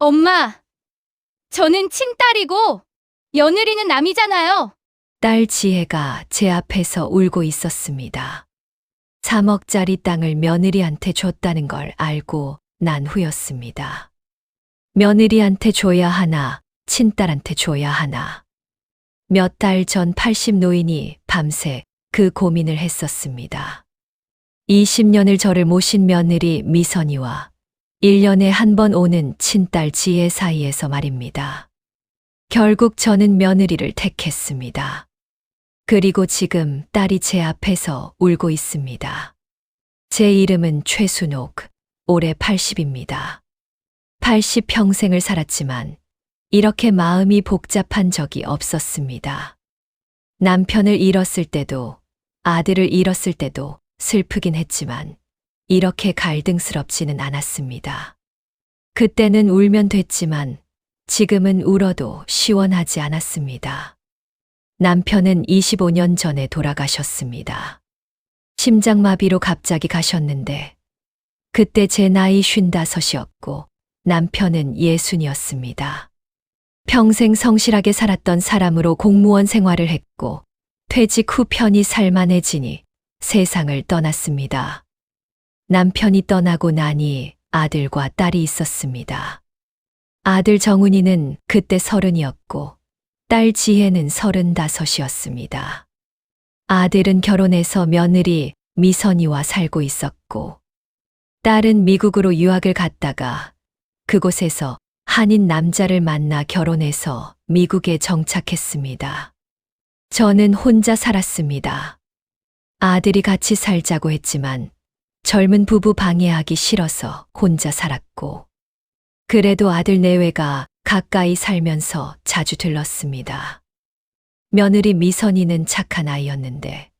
엄마, 저는 친딸이고 며느리는 남이잖아요. 딸 지혜가 제 앞에서 울고 있었습니다. 3억짜리 땅을 며느리한테 줬다는 걸 알고 난 후였습니다. 며느리한테 줘야 하나, 친딸한테 줘야 하나. 몇 달 전 80 노인이 밤새 그 고민을 했었습니다. 20년을 저를 모신 며느리 미선이와 1년에 한 번 오는 친딸 지혜 사이에서 말입니다. 결국 저는 며느리를 택했습니다. 그리고 지금 딸이 제 앞에서 울고 있습니다. 제 이름은 최순옥, 올해 80입니다. 80 평생을 살았지만 이렇게 마음이 복잡한 적이 없었습니다. 남편을 잃었을 때도, 아들을 잃었을 때도 슬프긴 했지만 이렇게 갈등스럽지는 않았습니다. 그때는 울면 됐지만 지금은 울어도 시원하지 않았습니다. 남편은 25년 전에 돌아가셨습니다. 심장마비로 갑자기 가셨는데 그때 제 나이 55이었고 남편은 60이었습니다. 평생 성실하게 살았던 사람으로 공무원 생활을 했고 퇴직 후 편히 살만해지니 세상을 떠났습니다. 남편이 떠나고 나니 아들과 딸이 있었습니다. 아들 정훈이는 그때 30이었고 딸 지혜는 35이었습니다. 아들은 결혼해서 며느리 미선이와 살고 있었고 딸은 미국으로 유학을 갔다가 그곳에서 한인 남자를 만나 결혼해서 미국에 정착했습니다. 저는 혼자 살았습니다. 아들이 같이 살자고 했지만 젊은 부부 방해하기 싫어서 혼자 살았고 그래도 아들 내외가 가까이 살면서 자주 들렀습니다. 며느리 미선이는 착한 아이였는데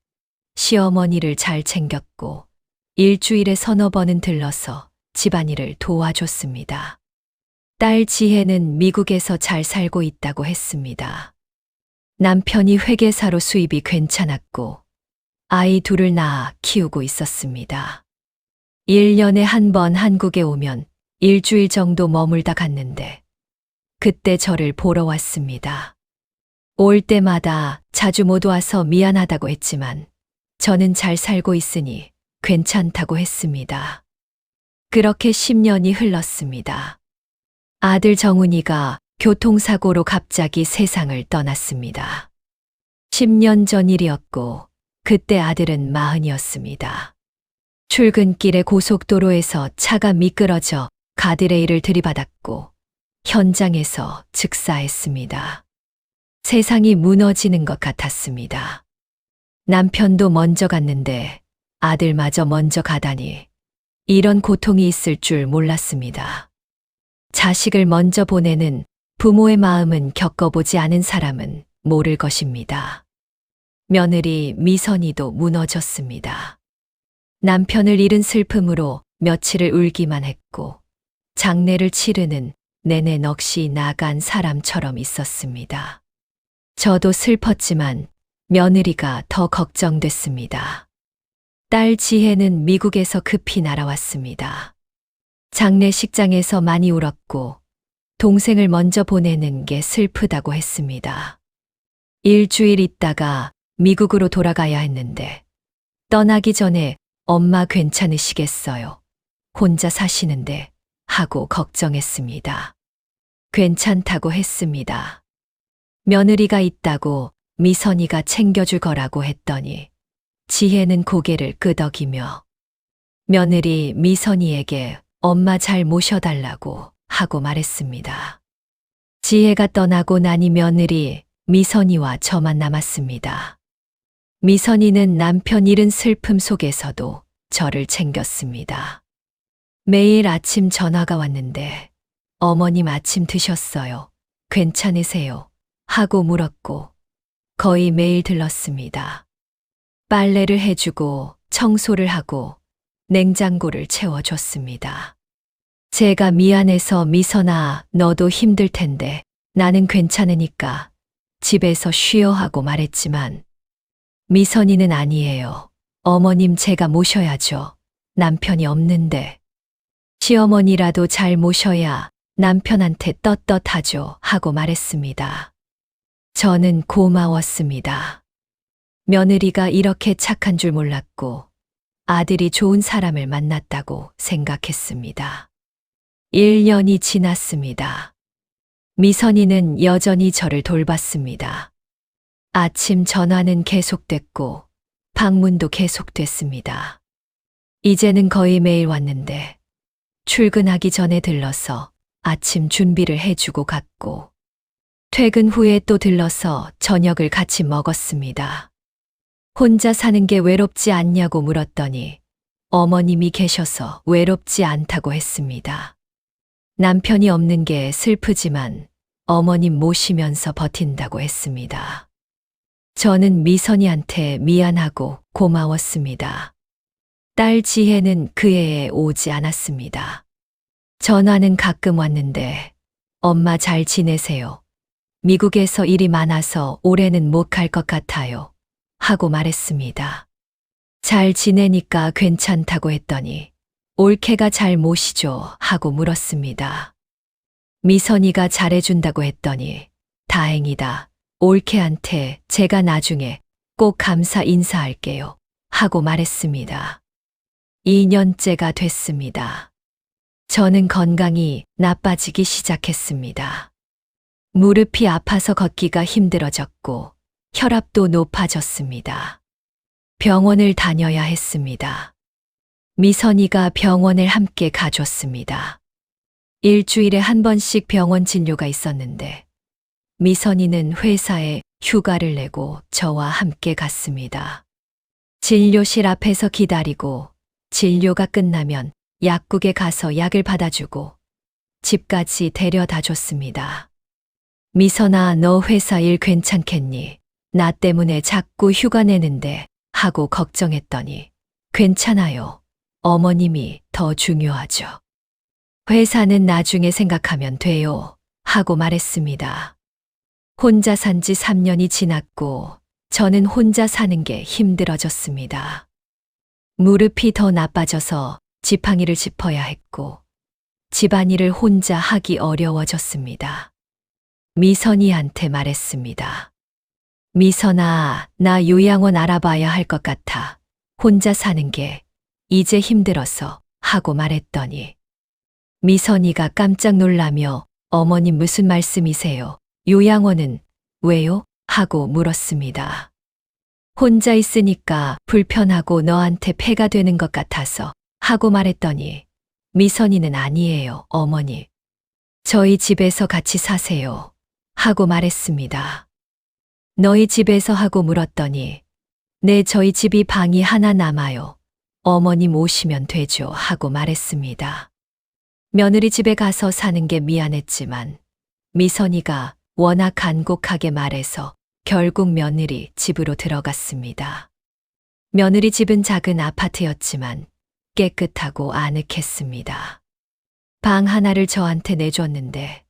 시어머니를 잘 챙겼고 일주일에 서너 번은 들러서 집안일을 도와줬습니다. 딸 지혜는 미국에서 잘 살고 있다고 했습니다. 남편이 회계사로 수입이 괜찮았고 아이 둘을 낳아 키우고 있었습니다. 1년에 한 번 한국에 오면 일주일 정도 머물다 갔는데 그때 저를 보러 왔습니다. 올 때마다 자주 못 와서 미안하다고 했지만 저는 잘 살고 있으니 괜찮다고 했습니다. 그렇게 10년이 흘렀습니다. 아들 정훈이가 교통사고로 갑자기 세상을 떠났습니다. 10년 전 일이었고 그때 아들은 40이었습니다. 출근길에 고속도로에서 차가 미끄러져 가드레일을 들이받았고 현장에서 즉사했습니다. 세상이 무너지는 것 같았습니다. 남편도 먼저 갔는데 아들마저 먼저 가다니 이런 고통이 있을 줄 몰랐습니다. 자식을 먼저 보내는 부모의 마음은 겪어보지 않은 사람은 모를 것입니다. 며느리 미선이도 무너졌습니다. 남편을 잃은 슬픔으로 며칠을 울기만 했고 장례를 치르는 내내 넋이 나간 사람처럼 있었습니다. 저도 슬펐지만 며느리가 더 걱정됐습니다. 딸 지혜는 미국에서 급히 날아왔습니다. 장례식장에서 많이 울었고 동생을 먼저 보내는 게 슬프다고 했습니다. 일주일 있다가 미국으로 돌아가야 했는데 떠나기 전에 엄마 괜찮으시겠어요? 혼자 사시는데 하고 걱정했습니다. 괜찮다고 했습니다. 며느리가 있다고 미선이가 챙겨줄 거라고 했더니 지혜는 고개를 끄덕이며 며느리 미선이에게 엄마 잘 모셔달라고 하고 말했습니다. 지혜가 떠나고 나니 며느리 미선이와 저만 남았습니다. 미선이는 남편 잃은 슬픔 속에서도 저를 챙겼습니다. 매일 아침 전화가 왔는데 어머님 아침 드셨어요? 괜찮으세요? 하고 물었고 거의 매일 들렀습니다. 빨래를 해주고 청소를 하고 냉장고를 채워줬습니다. 제가 미안해서 미선아, 너도 힘들 텐데 나는 괜찮으니까 집에서 쉬어 하고 말했지만 미선이는 아니에요. 어머님 제가 모셔야죠. 남편이 없는데. 시어머니라도 잘 모셔야 남편한테 떳떳하죠 하고 말했습니다. 저는 고마웠습니다. 며느리가 이렇게 착한 줄 몰랐고 아들이 좋은 사람을 만났다고 생각했습니다. 1년이 지났습니다. 미선이는 여전히 저를 돌봤습니다. 아침 전화는 계속됐고 방문도 계속됐습니다. 이제는 거의 매일 왔는데 출근하기 전에 들러서 아침 준비를 해주고 갔고 퇴근 후에 또 들러서 저녁을 같이 먹었습니다. 혼자 사는 게 외롭지 않냐고 물었더니 어머님이 계셔서 외롭지 않다고 했습니다. 남편이 없는 게 슬프지만 어머님 모시면서 버틴다고 했습니다. 저는 미선이한테 미안하고 고마웠습니다. 딸 지혜는 그 해에 오지 않았습니다. 전화는 가끔 왔는데 엄마 잘 지내세요. 미국에서 일이 많아서 올해는 못 갈 것 같아요. 하고 말했습니다. 잘 지내니까 괜찮다고 했더니 올케가 잘 모시죠 하고 물었습니다. 미선이가 잘해준다고 했더니 다행이다. 올케한테 제가 나중에 꼭 감사 인사할게요 하고 말했습니다. 2년째가 됐습니다. 저는 건강이 나빠지기 시작했습니다. 무릎이 아파서 걷기가 힘들어졌고 혈압도 높아졌습니다. 병원을 다녀야 했습니다. 미선이가 병원을 함께 가줬습니다. 일주일에 한 번씩 병원 진료가 있었는데 미선이는 회사에 휴가를 내고 저와 함께 갔습니다. 진료실 앞에서 기다리고 진료가 끝나면 약국에 가서 약을 받아주고 집까지 데려다 줬습니다. 미선아, 너 회사 일 괜찮겠니? 나 때문에 자꾸 휴가 내는데 하고 걱정했더니 괜찮아요. 어머님이 더 중요하죠. 회사는 나중에 생각하면 돼요. 하고 말했습니다. 혼자 산 지 3년이 지났고 저는 혼자 사는 게 힘들어졌습니다. 무릎이 더 나빠져서 지팡이를 짚어야 했고 집안일을 혼자 하기 어려워졌습니다. 미선이한테 말했습니다. 미선아, 나 요양원 알아봐야 할 것 같아. 혼자 사는 게 이제 힘들어서 하고 말했더니 미선이가 깜짝 놀라며 어머님 무슨 말씀이세요? 요양원은 왜요? 하고 물었습니다. 혼자 있으니까 불편하고 너한테 폐가 되는 것 같아서 하고 말했더니 미선이는 아니에요, 어머니. 저희 집에서 같이 사세요. 하고 말했습니다. 너희 집에서 하고 물었더니 네, 저희 집이 방이 하나 남아요. 어머님 오시면 되죠. 하고 말했습니다. 며느리 집에 가서 사는 게 미안했지만 미선이가 워낙 간곡하게 말해서 결국 며느리 집으로 들어갔습니다. 며느리 집은 작은 아파트였지만 깨끗하고 아늑했습니다. 방 하나를 저한테 내줬는데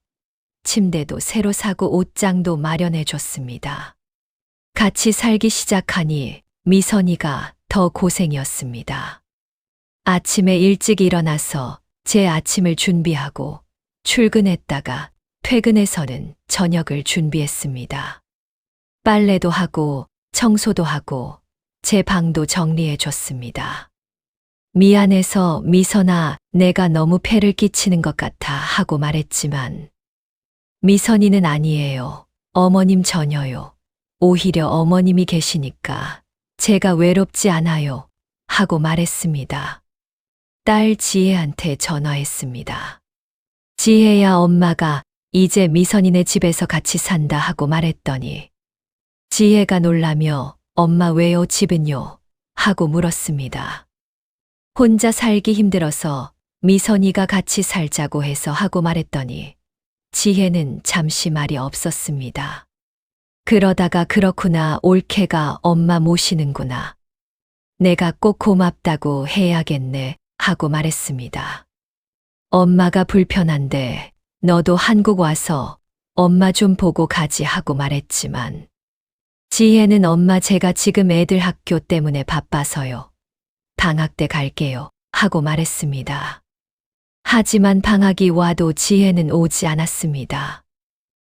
침대도 새로 사고 옷장도 마련해 줬습니다. 같이 살기 시작하니 미선이가 더 고생이었습니다. 아침에 일찍 일어나서 제 아침을 준비하고 출근했다가 퇴근해서는 저녁을 준비했습니다. 빨래도 하고 청소도 하고 제 방도 정리해 줬습니다. 미안해서 미선아, 내가 너무 폐를 끼치는 것 같아 하고 말했지만 미선이는 아니에요. 어머님 전혀요. 오히려 어머님이 계시니까 제가 외롭지 않아요. 하고 말했습니다. 딸 지혜한테 전화했습니다. 지혜야, 엄마가 이제 미선이네 집에서 같이 산다 하고 말했더니 지혜가 놀라며 엄마 왜요? 집은요? 하고 물었습니다. 혼자 살기 힘들어서 미선이가 같이 살자고 해서 하고 말했더니 지혜는 잠시 말이 없었습니다. 그러다가 그렇구나, 올케가 엄마 모시는구나. 내가 꼭 고맙다고 해야겠네 하고 말했습니다. 엄마가 불편한데 너도 한국 와서 엄마 좀 보고 가지 하고 말했지만 지혜는 엄마 제가 지금 애들 학교 때문에 바빠서요. 방학 때 갈게요 하고 말했습니다. 하지만 방학이 와도 지혜는 오지 않았습니다.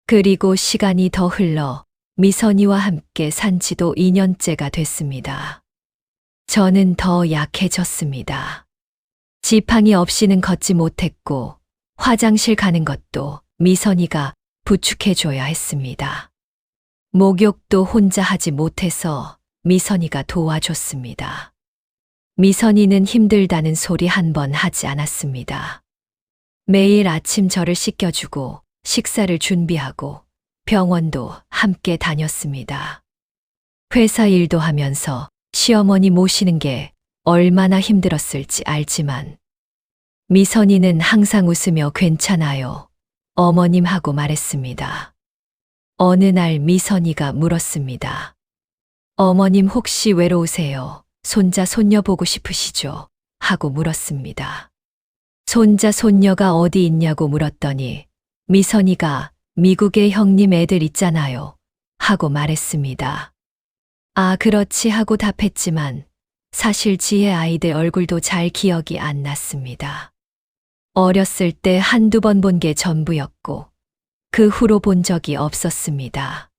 그리고 시간이 더 흘러 미선이와 함께 산 지도 2년째가 됐습니다. 저는 더 약해졌습니다. 지팡이 없이는 걷지 못했고 화장실 가는 것도 미선이가 부축해줘야 했습니다. 목욕도 혼자 하지 못해서 미선이가 도와줬습니다. 미선이는 힘들다는 소리 한 번 하지 않았습니다. 매일 아침 저를 씻겨주고 식사를 준비하고 병원도 함께 다녔습니다. 회사 일도 하면서 시어머니 모시는 게 얼마나 힘들었을지 알지만 미선이는 항상 웃으며 괜찮아요. 어머님 하고 말했습니다. 어느 날 미선이가 물었습니다. 어머님 혹시 외로우세요? 손자 손녀 보고 싶으시죠? 하고 물었습니다. 손자 손녀가 어디 있냐고 물었더니 미선이가 미국에 형님 애들 있잖아요. 하고 말했습니다. 아, 그렇지 하고 답했지만 사실 지혜 아이들 얼굴도 잘 기억이 안 났습니다. 어렸을 때 한두 번 본 게 전부였고 그 후로 본 적이 없었습니다.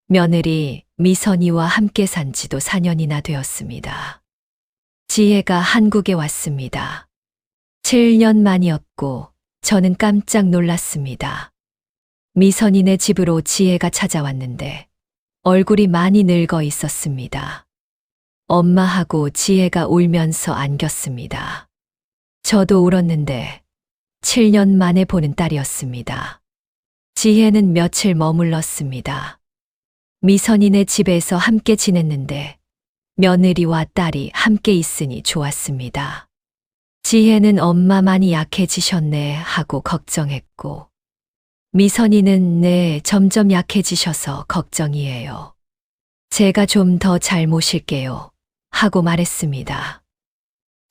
며느리 미선이와 함께 산 지도 4년이나 되었습니다. 지혜가 한국에 왔습니다. 7년 만이었고 저는 깜짝 놀랐습니다. 미선이네 집으로 지혜가 찾아왔는데 얼굴이 많이 늙어 있었습니다. 엄마하고 지혜가 울면서 안겼습니다. 저도 울었는데 7년 만에 보는 딸이었습니다. 지혜는 며칠 머물렀습니다. 미선이네 집에서 함께 지냈는데 며느리와 딸이 함께 있으니 좋았습니다. 지혜는 엄마 많이 약해지셨네 하고 걱정했고 미선이는 네, 점점 약해지셔서 걱정이에요. 제가 좀 더 잘 모실게요. 하고 말했습니다.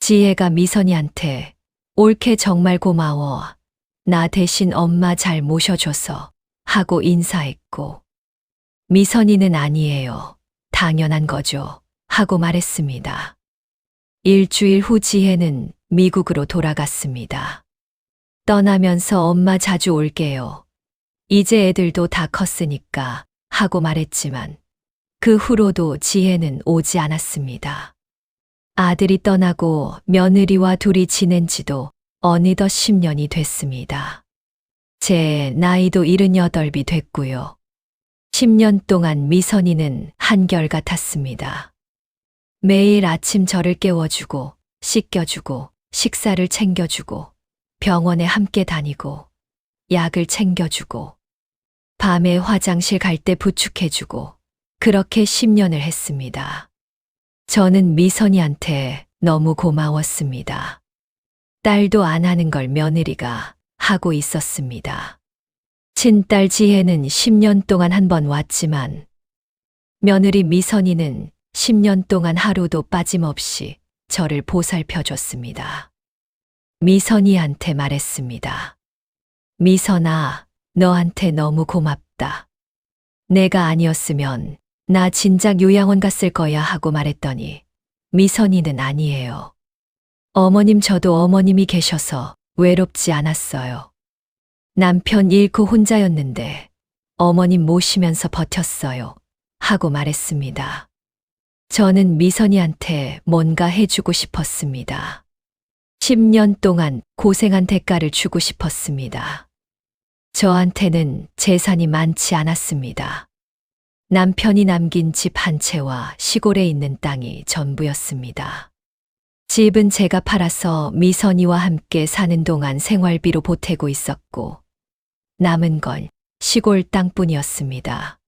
지혜가 미선이한테 올케 정말 고마워. 나 대신 엄마 잘 모셔줘서 하고 인사했고 미선이는 아니에요. 당연한 거죠. 하고 말했습니다. 일주일 후 지혜는 미국으로 돌아갔습니다. 떠나면서 엄마 자주 올게요. 이제 애들도 다 컸으니까 하고 말했지만 그 후로도 지혜는 오지 않았습니다. 아들이 떠나고 며느리와 둘이 지낸 지도 어느덧 10년이 됐습니다. 제 나이도 78이 됐고요. 10년 동안 미선이는 한결같았습니다. 매일 아침 저를 깨워주고 씻겨주고 식사를 챙겨주고 병원에 함께 다니고 약을 챙겨주고 밤에 화장실 갈 때 부축해주고 그렇게 10년을 했습니다. 저는 미선이한테 너무 고마웠습니다. 딸도 안 하는 걸 며느리가 하고 있었습니다. 친딸 지혜는 10년 동안 한 번 왔지만 며느리 미선이는 10년 동안 하루도 빠짐없이 저를 보살펴줬습니다. 미선이한테 말했습니다. 미선아, 너한테 너무 고맙다. 내가 아니었으면 나 진작 요양원 갔을 거야 하고 말했더니 미선이는 아니에요. 어머님 저도 어머님이 계셔서 외롭지 않았어요. 남편 잃고 혼자였는데 어머님 모시면서 버텼어요. 하고 말했습니다. 저는 미선이한테 뭔가 해주고 싶었습니다. 10년 동안 고생한 대가를 주고 싶었습니다. 저한테는 재산이 많지 않았습니다. 남편이 남긴 집 한 채와 시골에 있는 땅이 전부였습니다. 집은 제가 팔아서 미선이와 함께 사는 동안 생활비로 보태고 있었고 남은 건 시골 땅뿐이었습니다.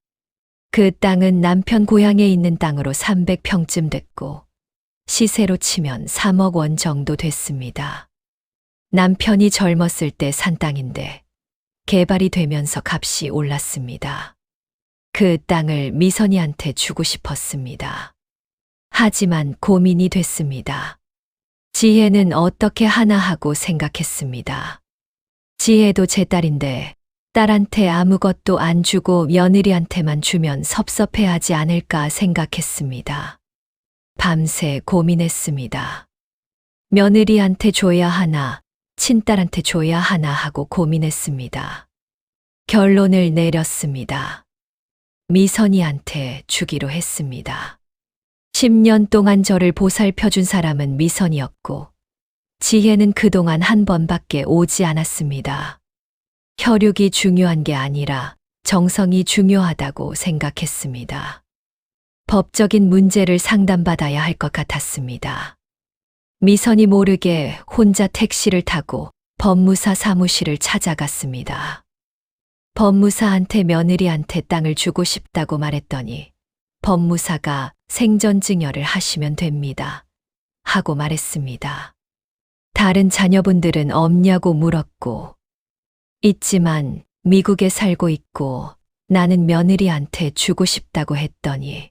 그 땅은 남편 고향에 있는 땅으로 300평쯤 됐고 시세로 치면 3억 원 정도 됐습니다. 남편이 젊었을 때 산 땅인데 개발이 되면서 값이 올랐습니다. 그 땅을 미선이한테 주고 싶었습니다. 하지만 고민이 됐습니다. 지혜는 어떻게 하나 하고 생각했습니다. 지혜도 제 딸인데 딸한테 아무것도 안 주고 며느리한테만 주면 섭섭해하지 않을까 생각했습니다. 밤새 고민했습니다. 며느리한테 줘야 하나, 친딸한테 줘야 하나 하고 고민했습니다. 결론을 내렸습니다. 미선이한테 주기로 했습니다. 10년 동안 저를 보살펴준 사람은 미선이었고, 지혜는 그동안 한 번밖에 오지 않았습니다. 혈육이 중요한 게 아니라 정성이 중요하다고 생각했습니다. 법적인 문제를 상담받아야 할 것 같았습니다. 미선이 모르게 혼자 택시를 타고 법무사 사무실을 찾아갔습니다. 법무사한테 며느리한테 땅을 주고 싶다고 말했더니 법무사가 생전증여를 하시면 됩니다. 하고 말했습니다. 다른 자녀분들은 없냐고 물었고, 있지만 미국에 살고 있고 나는 며느리한테 주고 싶다고 했더니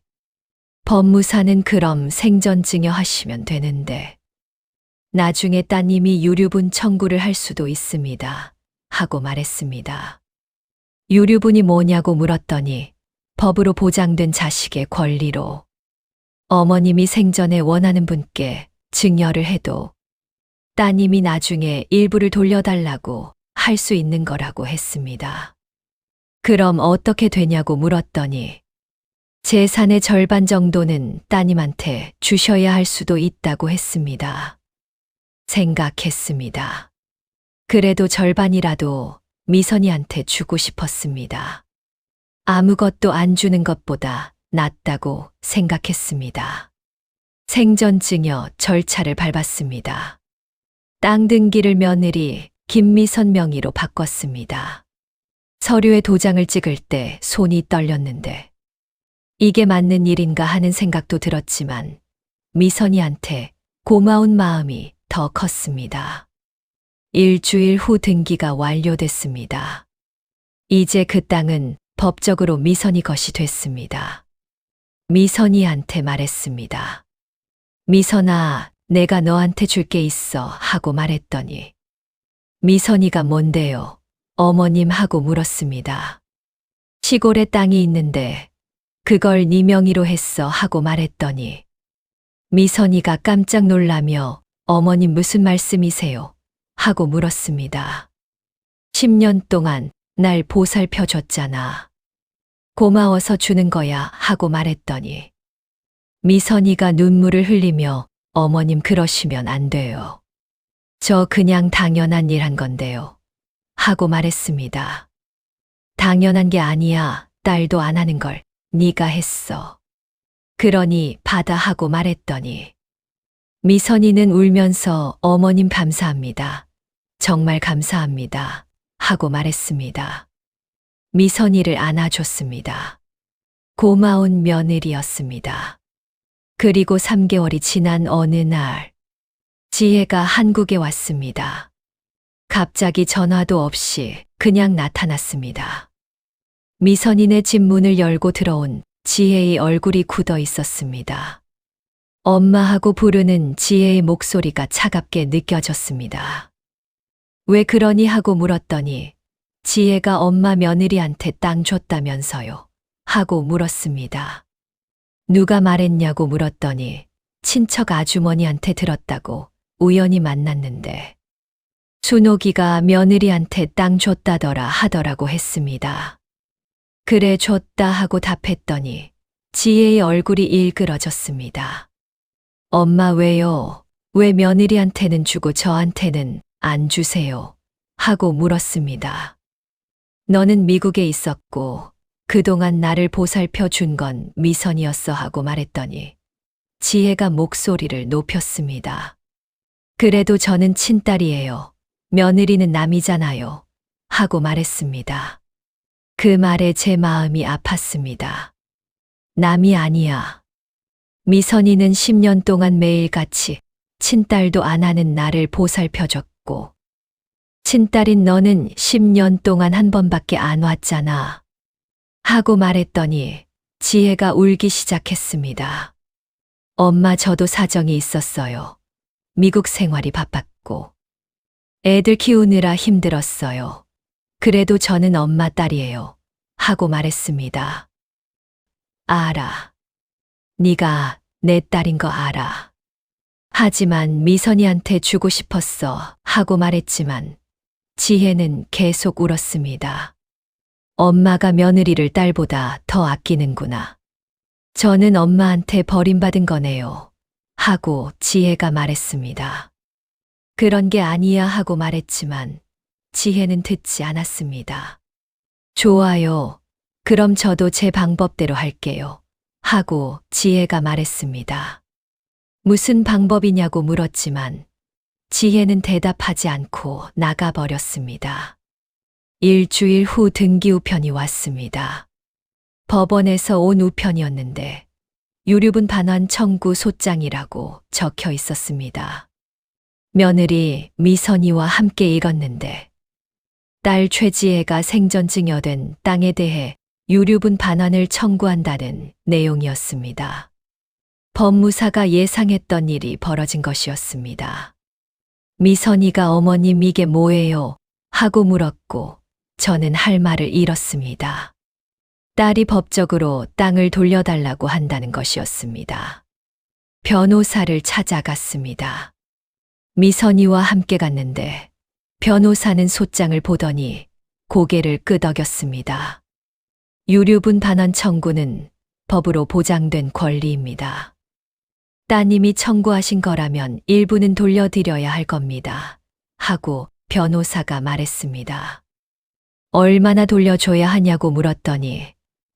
법무사는 그럼 생전증여 하시면 되는데 나중에 따님이 유류분 청구를 할 수도 있습니다. 하고 말했습니다. 유류분이 뭐냐고 물었더니 법으로 보장된 자식의 권리로 어머님이 생전에 원하는 분께 증여를 해도 따님이 나중에 일부를 돌려달라고 할 수 있는 거라고 했습니다. 그럼 어떻게 되냐고 물었더니 재산의 절반 정도는 따님한테 주셔야 할 수도 있다고 했습니다. 생각했습니다. 그래도 절반이라도 미선이한테 주고 싶었습니다. 아무것도 안 주는 것보다 낫다고 생각했습니다. 생전증여 절차를 밟았습니다. 땅 등기를 며느리 김미선 명의로 바꿨습니다. 서류에 도장을 찍을 때 손이 떨렸는데 이게 맞는 일인가 하는 생각도 들었지만 미선이한테 고마운 마음이 더 컸습니다. 일주일 후 등기가 완료됐습니다. 이제 그 땅은 법적으로 미선이 것이 됐습니다. 미선이한테 말했습니다. 미선아, 내가 너한테 줄 게 있어 하고 말했더니 미선이가 뭔데요? 어머님 하고 물었습니다. 시골에 땅이 있는데 그걸 네 명의로 했어 하고 말했더니 미선이가 깜짝 놀라며 어머님 무슨 말씀이세요? 하고 물었습니다. 10년 동안 날 보살펴줬잖아. 고마워서 주는 거야 하고 말했더니 미선이가 눈물을 흘리며 어머님 그러시면 안 돼요. 저 그냥 당연한 일 한 건데요. 하고 말했습니다. 당연한 게 아니야. 딸도 안 하는 걸 네가 했어. 그러니 받아 하고 말했더니 미선이는 울면서 어머님 감사합니다. 정말 감사합니다. 하고 말했습니다. 미선이를 안아줬습니다. 고마운 며느리였습니다. 그리고 3개월이 지난 어느 날 지혜가 한국에 왔습니다. 갑자기 전화도 없이 그냥 나타났습니다. 미선이네 집 문을 열고 들어온 지혜의 얼굴이 굳어 있었습니다. 엄마하고 부르는 지혜의 목소리가 차갑게 느껴졌습니다. 왜 그러니 하고 물었더니 지혜가 엄마 며느리한테 땅 줬다면서요. 하고 물었습니다. 누가 말했냐고 물었더니 친척 아주머니한테 들었다고 우연히 만났는데 순옥이가 며느리한테 땅 줬다더라 하더라고 했습니다. 그래 줬다 하고 답했더니 지혜의 얼굴이 일그러졌습니다. 엄마 왜요? 왜 며느리한테는 주고 저한테는 안 주세요? 하고 물었습니다. 너는 미국에 있었고 그동안 나를 보살펴 준 건 미선이었어 하고 말했더니 지혜가 목소리를 높였습니다. 그래도 저는 친딸이에요. 며느리는 남이잖아요. 하고 말했습니다. 그 말에 제 마음이 아팠습니다. 남이 아니야. 미선이는 10년 동안 매일같이 친딸도 안 하는 나를 보살펴줬고 친딸인 너는 10년 동안 한 번밖에 안 왔잖아. 하고 말했더니 지혜가 울기 시작했습니다. 엄마 저도 사정이 있었어요. 미국 생활이 바빴고 애들 키우느라 힘들었어요. 그래도 저는 엄마 딸이에요. 하고 말했습니다. 알아. 네가 내 딸인 거 알아. 하지만 미선이한테 주고 싶었어 하고 말했지만 지혜는 계속 울었습니다. 엄마가 며느리를 딸보다 더 아끼는구나. 저는 엄마한테 버림받은 거네요. 하고 지혜가 말했습니다. 그런 게 아니야 하고 말했지만 지혜는 듣지 않았습니다. 좋아요. 그럼 저도 제 방법대로 할게요. 하고 지혜가 말했습니다. 무슨 방법이냐고 물었지만 지혜는 대답하지 않고 나가버렸습니다. 일주일 후 등기 우편이 왔습니다. 법원에서 온 우편이었는데 유류분 반환 청구 소장이라고 적혀 있었습니다. 며느리 미선이와 함께 읽었는데 딸 최지혜가 생전증여된 땅에 대해 유류분 반환을 청구한다는 내용이었습니다. 법무사가 예상했던 일이 벌어진 것이었습니다. 미선이가 어머님 이게 뭐예요? 하고 물었고 저는 할 말을 잃었습니다. 딸이 법적으로 땅을 돌려달라고 한다는 것이었습니다. 변호사를 찾아갔습니다. 미선이와 함께 갔는데 변호사는 소장을 보더니 고개를 끄덕였습니다. 유류분 반환 청구는 법으로 보장된 권리입니다. 따님이 청구하신 거라면 일부는 돌려드려야 할 겁니다. 하고 변호사가 말했습니다. 얼마나 돌려줘야 하냐고 물었더니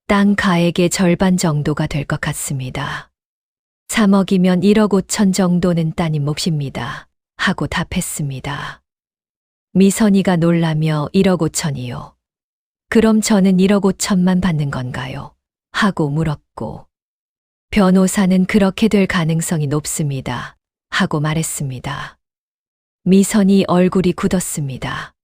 땅 가액의 절반 정도가 될 것 같습니다. 3억이면 1억 5천 정도는 따님 몫입니다. 하고 답했습니다. 미선이가 놀라며 1억 5천이요. 그럼 저는 1억 5천만 받는 건가요? 하고 물었고 변호사는 그렇게 될 가능성이 높습니다. 하고 말했습니다. 미선이 얼굴이 굳었습니다.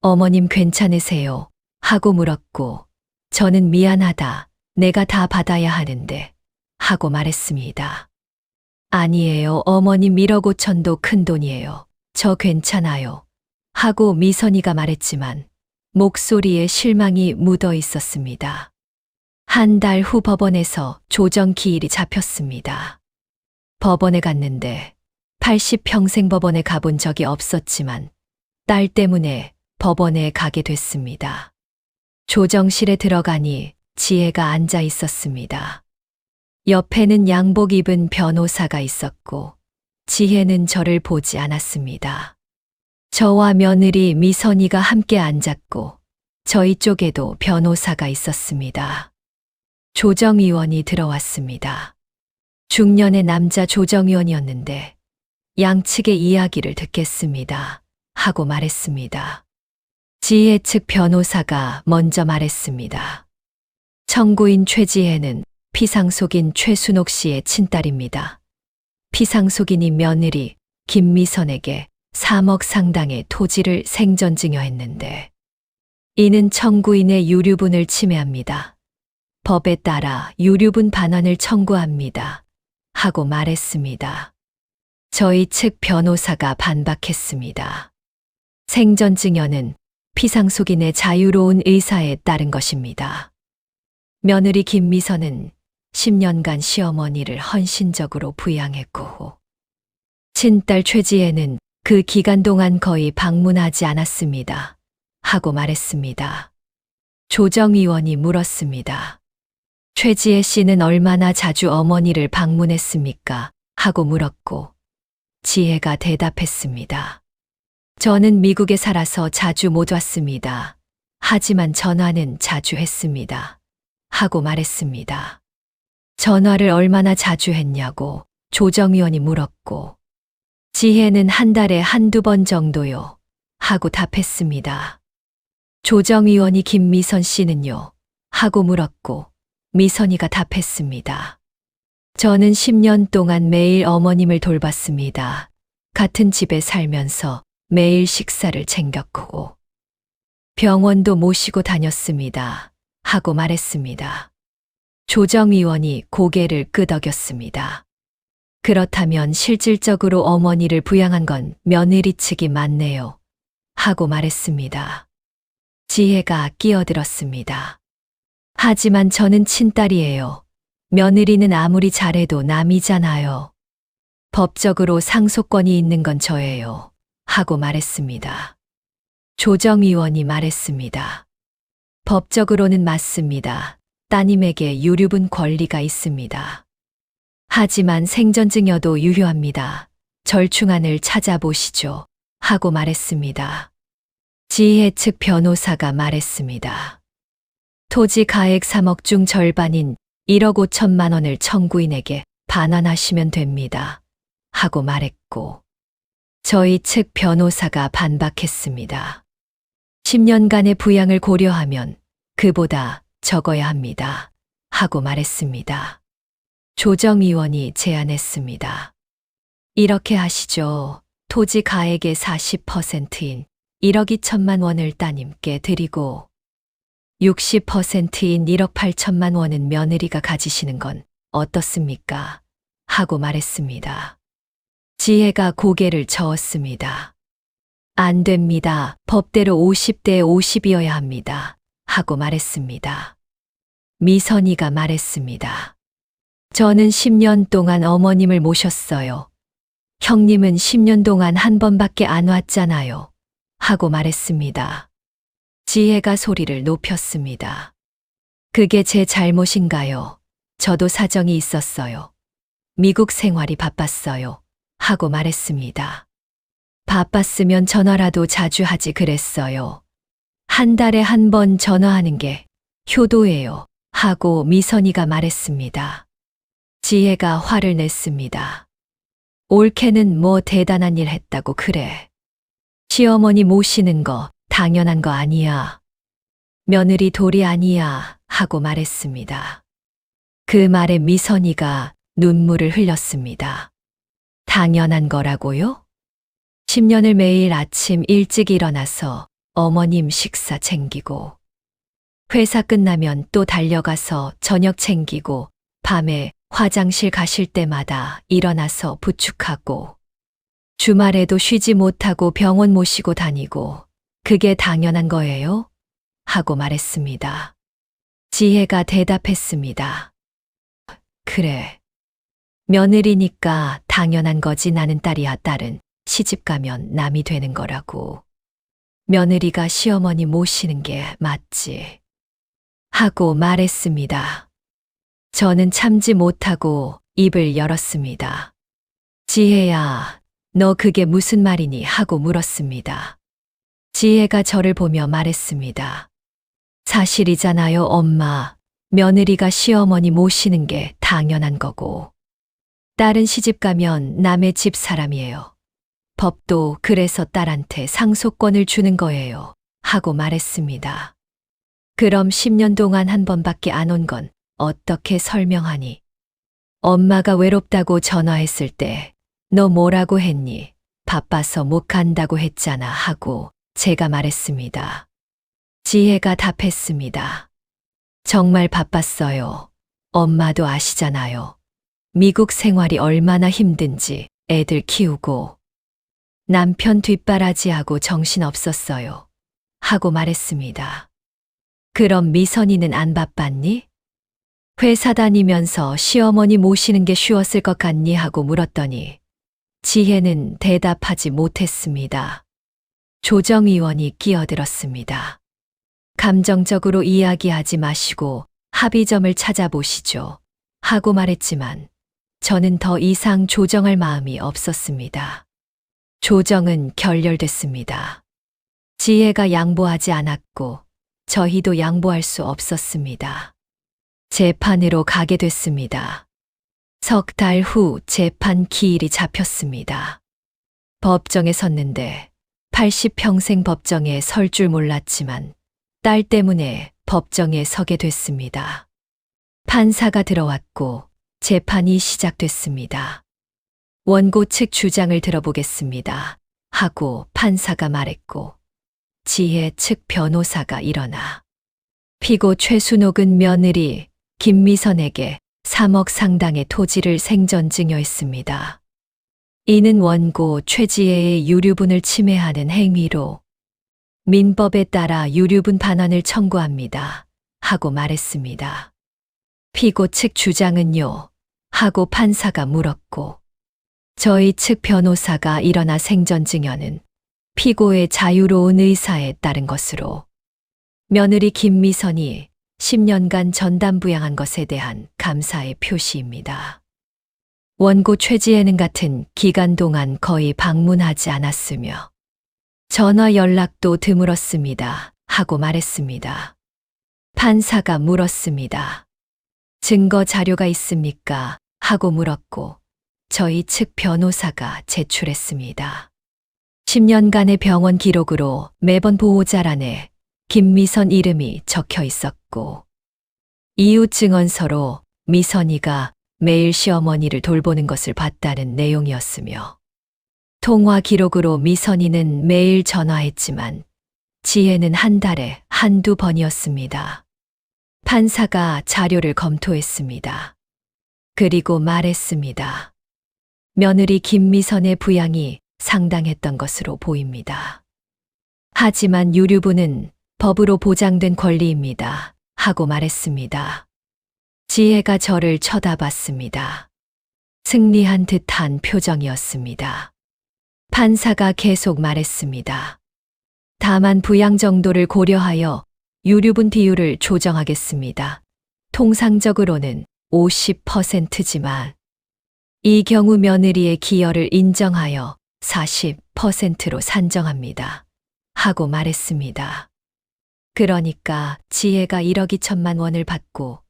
어머님 괜찮으세요? 하고 물었고 저는 미안하다. 내가 다 받아야 하는데 하고 말했습니다. 아니에요. 어머님 1억 5천도 큰 돈이에요. 저 괜찮아요. 하고 미선이가 말했지만 목소리에 실망이 묻어 있었습니다. 한 달 후 법원에서 조정 기일이 잡혔습니다. 법원에 갔는데 80평생 법원에 가본 적이 없었지만 딸 때문에 법원에 가게 됐습니다. 조정실에 들어가니 지혜가 앉아 있었습니다. 옆에는 양복 입은 변호사가 있었고 지혜는 저를 보지 않았습니다. 저와 며느리 미선이가 함께 앉았고 저희 쪽에도 변호사가 있었습니다. 조정위원이 들어왔습니다. 중년의 남자 조정위원이었는데 양측의 이야기를 듣겠습니다. 하고 말했습니다. 지혜 측 변호사가 먼저 말했습니다. 청구인 최지혜는 피상속인 최순옥 씨의 친딸입니다. 피상속인이 며느리 김미선에게 3억 상당의 토지를 생전증여했는데 이는 청구인의 유류분을 침해합니다. 법에 따라 유류분 반환을 청구합니다. 하고 말했습니다. 저희 측 변호사가 반박했습니다. 생전증여는 피상속인의 자유로운 의사에 따른 것입니다. 며느리 김미선은 10년간 시어머니를 헌신적으로 부양했고 친딸 최지혜는 그 기간 동안 거의 방문하지 않았습니다. 하고 말했습니다. 조정위원이 물었습니다. 최지혜 씨는 얼마나 자주 어머니를 방문했습니까? 하고 물었고 지혜가 대답했습니다. 저는 미국에 살아서 자주 못 왔습니다. 하지만 전화는 자주 했습니다. 하고 말했습니다. 전화를 얼마나 자주 했냐고 조정위원이 물었고 지혜는 한 달에 한두 번 정도요. 하고 답했습니다. 조정위원이 김미선 씨는요? 하고 물었고 미선이가 답했습니다. 저는 10년 동안 매일 어머님을 돌봤습니다. 같은 집에 살면서 매일 식사를 챙겼고 병원도 모시고 다녔습니다. 하고 말했습니다. 조정위원이 고개를 끄덕였습니다. 그렇다면 실질적으로 어머니를 부양한 건 며느리 측이 맞네요. 하고 말했습니다. 지혜가 끼어들었습니다. 하지만 저는 친딸이에요. 며느리는 아무리 잘해도 남이잖아요. 법적으로 상속권이 있는 건 저예요. 하고 말했습니다. 조정위원이 말했습니다. 법적으로는 맞습니다. 따님에게 유류분 권리가 있습니다. 하지만 생전증여도 유효합니다. 절충안을 찾아보시죠. 하고 말했습니다. 지혜 측 변호사가 말했습니다. 토지 가액 3억 중 절반인 1억 5천만 원을 청구인에게 반환하시면 됩니다. 하고 말했고, 저희 측 변호사가 반박했습니다. 10년간의 부양을 고려하면 그보다 적어야 합니다. 하고 말했습니다. 조정위원이 제안했습니다. 이렇게 하시죠. 토지 가액의 40%인 1억 2천만 원을 따님께 드리고 60%인 1억 8천만 원은 며느리가 가지시는 건 어떻습니까? 하고 말했습니다. 지혜가 고개를 저었습니다. 안 됩니다. 법대로 50대 50이어야 합니다. 하고 말했습니다. 미선이가 말했습니다. 저는 10년 동안 어머님을 모셨어요. 형님은 10년 동안 한 번밖에 안 왔잖아요. 하고 말했습니다. 지혜가 소리를 높였습니다. 그게 제 잘못인가요? 저도 사정이 있었어요. 미국 생활이 바빴어요. 하고 말했습니다. 바빴으면 전화라도 자주 하지 그랬어요. 한 달에 한 번 전화하는 게 효도예요. 하고 미선이가 말했습니다. 지혜가 화를 냈습니다. 올케는 뭐 대단한 일 했다고 그래. 시어머니 모시는 거 당연한 거 아니야. 며느리 돌이 아니야. 하고 말했습니다. 그 말에 미선이가 눈물을 흘렸습니다. 당연한 거라고요? 10년을 매일 아침 일찍 일어나서 어머님 식사 챙기고, 회사 끝나면 또 달려가서 저녁 챙기고, 밤에 화장실 가실 때마다 일어나서 부축하고, 주말에도 쉬지 못하고 병원 모시고 다니고, 그게 당연한 거예요? 하고 말했습니다. 지혜가 대답했습니다. 그래. 며느리니까 당연한 거지. 나는 딸이야. 딸은 시집 가면 남이 되는 거라고. 며느리가 시어머니 모시는 게 맞지. 하고 말했습니다. 저는 참지 못하고 입을 열었습니다. 지혜야, 너 그게 무슨 말이니? 하고 물었습니다. 지혜가 저를 보며 말했습니다. 사실이잖아요, 엄마. 며느리가 시어머니 모시는 게 당연한 거고. 딸은 시집 가면 남의 집 사람이에요. 법도 그래서 딸한테 상속권을 주는 거예요. 하고 말했습니다. 그럼 10년 동안 한 번밖에 안 온 건 어떻게 설명하니? 엄마가 외롭다고 전화했을 때 너 뭐라고 했니? 바빠서 못 간다고 했잖아. 하고 제가 말했습니다. 지혜가 답했습니다. 정말 바빴어요. 엄마도 아시잖아요. 미국 생활이 얼마나 힘든지. 애들 키우고 남편 뒷바라지하고 정신 없었어요. 하고 말했습니다. 그럼 미선이는 안 바빴니? 회사 다니면서 시어머니 모시는 게 쉬웠을 것 같니? 하고 물었더니 지혜는 대답하지 못했습니다. 조정위원이 끼어들었습니다. 감정적으로 이야기하지 마시고 합의점을 찾아보시죠. 하고 말했지만 저는 더 이상 조정할 마음이 없었습니다. 조정은 결렬됐습니다. 지혜가 양보하지 않았고 저희도 양보할 수 없었습니다. 재판으로 가게 됐습니다. 석 달 후 재판 기일이 잡혔습니다. 법정에 섰는데 80평생 법정에 설 줄 몰랐지만 딸 때문에 법정에 서게 됐습니다. 판사가 들어왔고 재판이 시작됐습니다. 원고 측 주장을 들어보겠습니다. 하고 판사가 말했고 지혜 측 변호사가 일어나 피고 최순옥은 며느리 김미선에게 3억 상당의 토지를 생전증여했습니다. 이는 원고 최지혜의 유류분을 침해하는 행위로 민법에 따라 유류분 반환을 청구합니다. 하고 말했습니다. 피고 측 주장은요? 하고 판사가 물었고 저희 측 변호사가 일어나 생전 증언은 피고의 자유로운 의사에 따른 것으로 며느리 김미선이 10년간 전담부양한 것에 대한 감사의 표시입니다. 원고 최지혜는 같은 기간 동안 거의 방문하지 않았으며 전화 연락도 드물었습니다. 하고 말했습니다. 판사가 물었습니다. 증거 자료가 있습니까? 하고 물었고 저희 측 변호사가 제출했습니다. 10년간의 병원 기록으로 매번 보호자란에 김미선 이름이 적혀 있었고 이웃 증언서로 미선이가 매일 시어머니를 돌보는 것을 봤다는 내용이었으며 통화 기록으로 미선이는 매일 전화했지만 지혜는 한 달에 한두 번이었습니다. 판사가 자료를 검토했습니다. 그리고 말했습니다. 며느리 김미선의 부양이 상당했던 것으로 보입니다. 하지만 유류부는 법으로 보장된 권리입니다. 하고 말했습니다. 지혜가 저를 쳐다봤습니다. 승리한 듯한 표정이었습니다. 판사가 계속 말했습니다. 다만 부양 정도를 고려하여 유류분 비율을 조정하겠습니다. 통상적으로는 50%지만 이 경우 며느리의 기여를 인정하여 40%로 산정합니다. 하고 말했습니다. 그러니까 지혜가 1억 2천만 원을 받고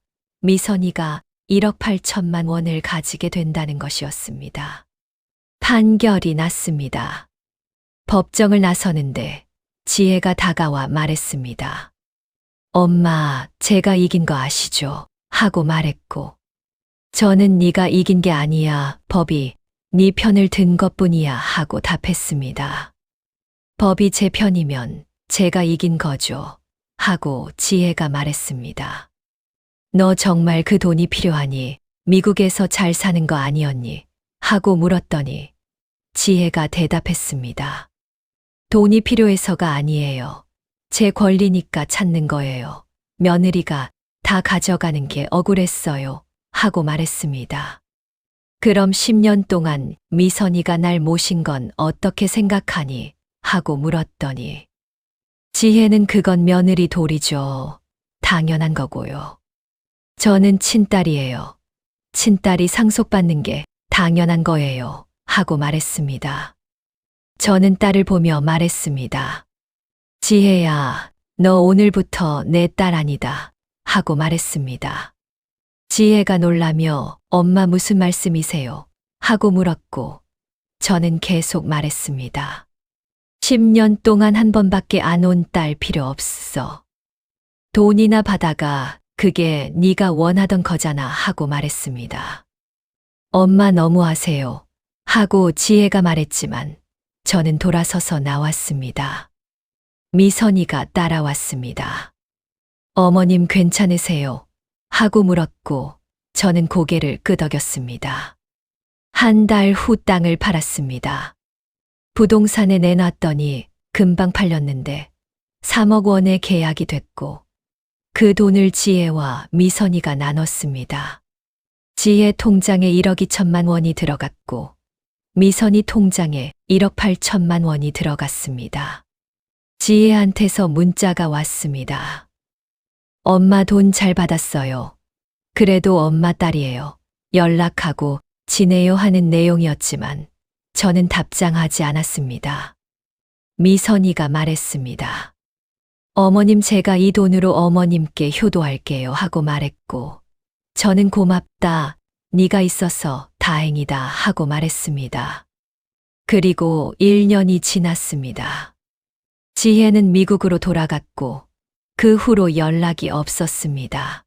미선이가 1억 8천만 원을 가지게 된다는 것이었습니다. 판결이 났습니다. 법정을 나서는데 지혜가 다가와 말했습니다. 엄마, 제가 이긴 거 아시죠? 하고 말했고 저는 네가 이긴 게 아니야. 법이 네 편을 든 것뿐이야. 하고 답했습니다. 법이 제 편이면 제가 이긴 거죠. 하고 지혜가 말했습니다. 너 정말 그 돈이 필요하니 미국에서 잘 사는 거 아니었니? 하고 물었더니 지혜가 대답했습니다. 돈이 필요해서가 아니에요. 제 권리니까 찾는 거예요. 며느리가 다 가져가는 게 억울했어요. 하고 말했습니다. 그럼 10년 동안 미선이가 날 모신 건 어떻게 생각하니? 하고 물었더니 지혜는 그건 며느리 도리죠. 당연한 거고요. 저는 친딸이에요. 친딸이 상속받는 게 당연한 거예요. 하고 말했습니다. 저는 딸을 보며 말했습니다. 지혜야, 너 오늘부터 내 딸 아니다. 하고 말했습니다. 지혜가 놀라며 엄마 무슨 말씀이세요? 하고 물었고 저는 계속 말했습니다. 10년 동안 한 번밖에 안 온 딸 필요 없어. 돈이나 받아가 그게 네가 원하던 거잖아. 하고 말했습니다. 엄마 너무하세요. 하고 지혜가 말했지만 저는 돌아서서 나왔습니다. 미선이가 따라왔습니다. 어머님 괜찮으세요? 하고 물었고 저는 고개를 끄덕였습니다. 한 달 후 땅을 팔았습니다. 부동산에 내놨더니 금방 팔렸는데 3억 원의 계약이 됐고 그 돈을 지혜와 미선이가 나눴습니다. 지혜 통장에 1억 2천만 원이 들어갔고 미선이 통장에 1억 8천만 원이 들어갔습니다. 지혜한테서 문자가 왔습니다. 엄마 돈 잘 받았어요. 그래도 엄마 딸이에요. 연락하고 지내요 하는 내용이었지만 저는 답장하지 않았습니다. 미선이가 말했습니다. 어머님 제가 이 돈으로 어머님께 효도할게요. 하고 말했고 저는 고맙다. 네가 있어서 다행이다. 하고 말했습니다. 그리고 1년이 지났습니다. 지혜는 미국으로 돌아갔고 그 후로 연락이 없었습니다.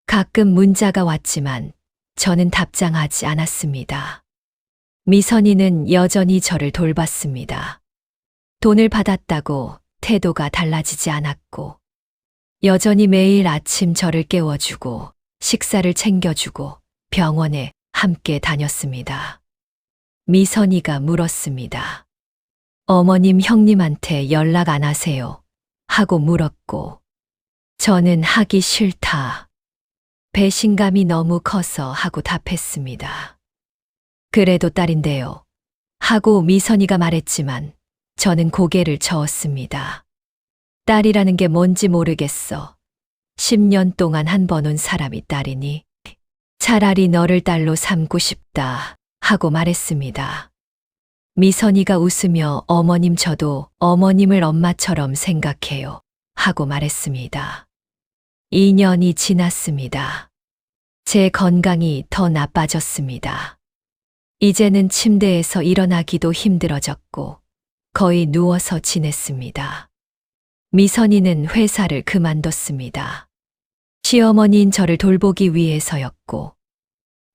가끔 문자가 왔지만 저는 답장하지 않았습니다. 미선이는 여전히 저를 돌봤습니다. 돈을 받았다고 태도가 달라지지 않았고 여전히 매일 아침 저를 깨워주고 식사를 챙겨주고 병원에 함께 다녔습니다. 미선이가 물었습니다. 어머님 형님한테 연락 안 하세요? 하고 물었고 저는 하기 싫다. 배신감이 너무 커서 하고 답했습니다. 그래도 딸인데요. 하고 미선이가 말했지만 저는 고개를 저었습니다. 딸이라는 게 뭔지 모르겠어. 10년 동안 한 번 온 사람이 딸이니 차라리 너를 딸로 삼고 싶다 하고 말했습니다. 미선이가 웃으며 어머님 저도 어머님을 엄마처럼 생각해요 하고 말했습니다. 2년이 지났습니다. 제 건강이 더 나빠졌습니다. 이제는 침대에서 일어나기도 힘들어졌고 거의 누워서 지냈습니다. 미선이는 회사를 그만뒀습니다. 시어머니인 저를 돌보기 위해서였고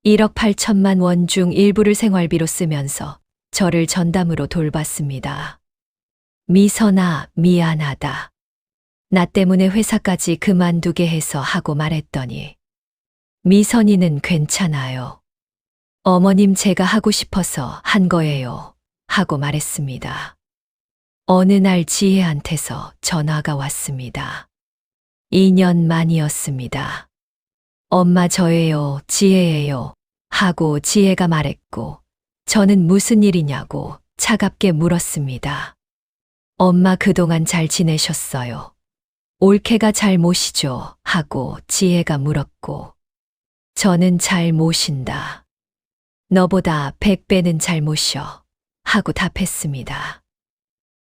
1억 8천만 원 중 일부를 생활비로 쓰면서 저를 전담으로 돌봤습니다. 미선아, 미안하다. 나 때문에 회사까지 그만두게 해서 하고 말했더니 미선이는 괜찮아요. 어머님 제가 하고 싶어서 한 거예요 하고 말했습니다. 어느 날 지혜한테서 전화가 왔습니다. 2년 만이었습니다. 엄마 저예요, 지혜예요 하고 지혜가 말했고 저는 무슨 일이냐고 차갑게 물었습니다. 엄마 그동안 잘 지내셨어요? 올케가 잘 모시죠 하고 지혜가 물었고 저는 잘 모신다. 너보다 100배는 잘 모셔 하고 답했습니다.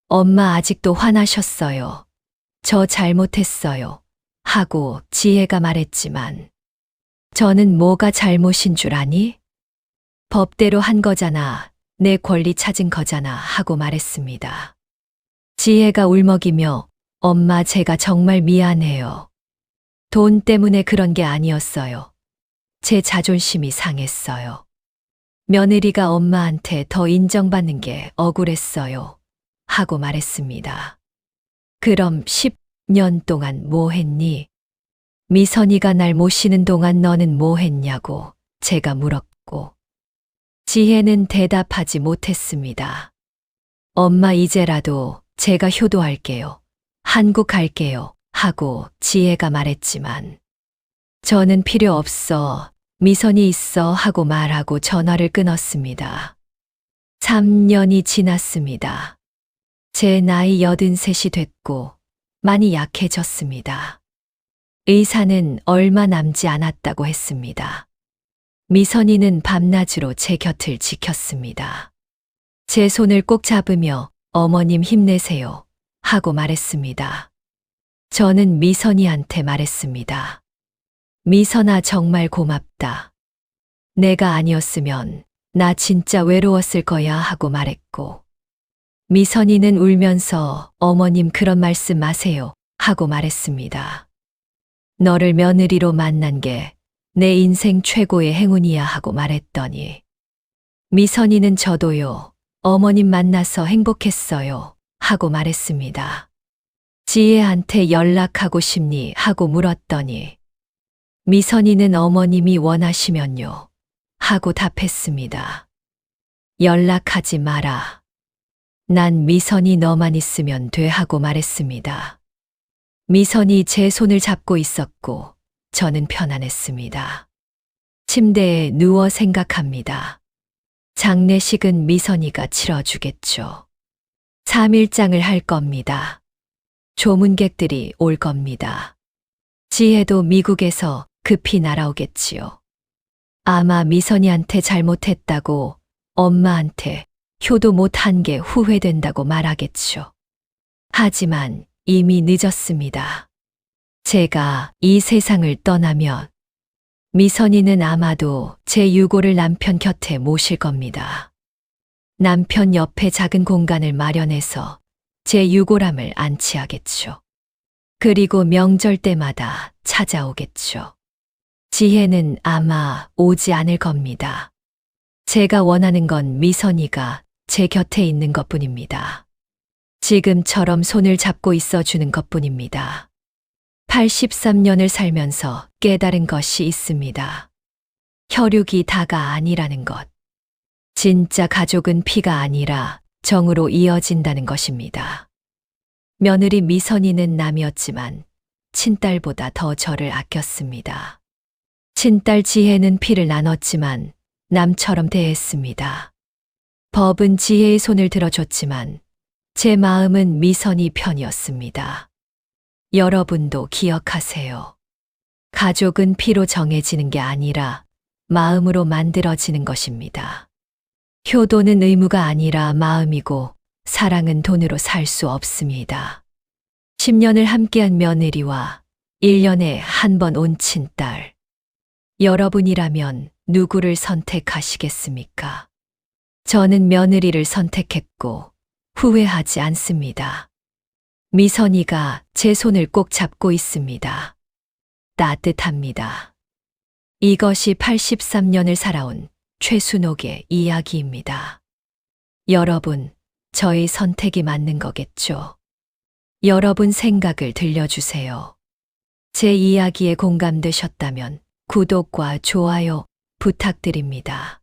엄마 아직도 화나셨어요. 저 잘못했어요 하고 지혜가 말했지만 저는 뭐가 잘못인 줄 아니? 법대로 한 거잖아. 내 권리 찾은 거잖아 하고 말했습니다. 지혜가 울먹이며 엄마 제가 정말 미안해요. 돈 때문에 그런 게 아니었어요. 제 자존심이 상했어요. 며느리가 엄마한테 더 인정받는 게 억울했어요 하고 말했습니다. 그럼 10년 동안 뭐 했니? 미선이가 날 모시는 동안 너는 뭐 했냐고 제가 물었고 지혜는 대답하지 못했습니다. 엄마 이제라도 제가 효도할게요. 한국 갈게요 하고 지혜가 말했지만 저는 필요 없어. 미선이 있어 하고 말하고 전화를 끊었습니다. 3년이 지났습니다. 제 나이 83이 됐고 많이 약해졌습니다. 의사는 얼마 남지 않았다고 했습니다. 미선이는 밤낮으로 제 곁을 지켰습니다. 제 손을 꼭 잡으며 어머님 힘내세요 하고 말했습니다. 저는 미선이한테 말했습니다. 미선아 정말 고맙다. 내가 아니었으면 나 진짜 외로웠을 거야 하고 말했고 미선이는 울면서 어머님 그런 말씀 마세요 하고 말했습니다. 너를 며느리로 만난 게 내 인생 최고의 행운이야 하고 말했더니 미선이는 저도요. 어머님 만나서 행복했어요 하고 말했습니다. 지혜한테 연락하고 싶니 하고 물었더니 미선이는 어머님이 원하시면요 하고 답했습니다. 연락하지 마라. 난 미선이 너만 있으면 돼 하고 말했습니다. 미선이 제 손을 잡고 있었고 저는 편안했습니다. 침대에 누워 생각합니다. 장례식은 미선이가 치러주겠죠. 3일장을 할 겁니다. 조문객들이 올 겁니다. 지혜도 미국에서 급히 날아오겠지요. 아마 미선이한테 잘못했다고 엄마한테 효도 못한 게 후회된다고 말하겠죠. 하지만 이미 늦었습니다. 제가 이 세상을 떠나면 미선이는 아마도 제 유고를 남편 곁에 모실 겁니다. 남편 옆에 작은 공간을 마련해서 제 유골함을 안치하겠죠. 그리고 명절 때마다 찾아오겠죠. 지혜는 아마 오지 않을 겁니다. 제가 원하는 건 미선이가 제 곁에 있는 것뿐입니다. 지금처럼 손을 잡고 있어 주는 것뿐입니다. 83년을 살면서 깨달은 것이 있습니다. 혈육이 다가 아니라는 것. 진짜 가족은 피가 아니라 정으로 이어진다는 것입니다. 며느리 미선이는 남이었지만 친딸보다 더 저를 아꼈습니다. 친딸 지혜는 피를 나눴지만 남처럼 대했습니다. 법은 지혜의 손을 들어줬지만 제 마음은 미선이 편이었습니다. 여러분도 기억하세요. 가족은 피로 정해지는 게 아니라 마음으로 만들어지는 것입니다. 효도는 의무가 아니라 마음이고 사랑은 돈으로 살 수 없습니다. 10년을 함께한 며느리와 1년에 한 번 온 친딸. 여러분이라면 누구를 선택하시겠습니까? 저는 며느리를 선택했고 후회하지 않습니다. 미선이가 제 손을 꼭 잡고 있습니다. 따뜻합니다. 이것이 83년을 살아온 최순옥의 이야기입니다. 여러분, 저의 선택이 맞는 거겠죠? 여러분 생각을 들려주세요. 제 이야기에 공감되셨다면 구독과 좋아요 부탁드립니다.